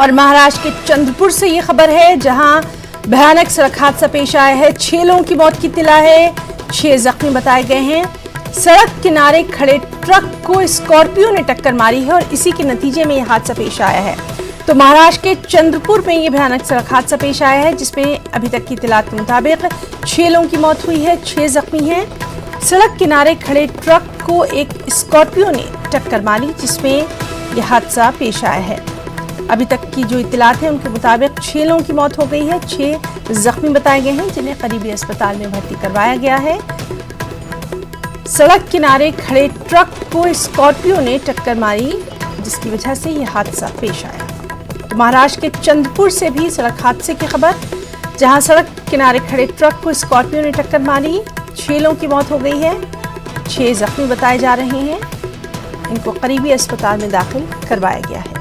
और महाराष्ट्र के चंद्रपुर से ये खबर है, जहां भयानक सड़क हादसा पेश आया है। 6 लोगों की मौत की इत्तला है, 6 जख्मी बताए गए हैं। सड़क किनारे खड़े ट्रक को स्कॉर्पियो ने टक्कर मारी है और इसी के नतीजे में यह हादसा पेश आया है। तो महाराष्ट्र के चंद्रपुर में ये भयानक सड़क हादसा पेश आया है, जिसमें अभी तक की इत्तलात के मुताबिक 6 लोगों की मौत हुई है, 6 जख्मी हैं। सड़क किनारे खड़े ट्रक को एक स्कॉर्पियो ने टक्कर मारी, जिसमें यह हादसा पेश आया है। अभी तक की जो इत्तलात है उनके मुताबिक 6 लोगों की मौत हो गई है, 6 जख्मी बताए गए हैं, जिन्हें करीबी अस्पताल में भर्ती करवाया गया है। सड़क किनारे खड़े ट्रक को स्कॉर्पियो ने टक्कर मारी, जिसकी वजह से यह हादसा पेश आया। तो महाराष्ट्र के चंद्रपुर से भी सड़क हादसे की खबर, जहां सड़क किनारे खड़े ट्रक को स्कॉर्पियो ने टक्कर मारी, 6 लोगों की मौत हो गई है, 6 जख्मी बताए जा रहे हैं। इनको करीबी अस्पताल में दाखिल करवाया गया है।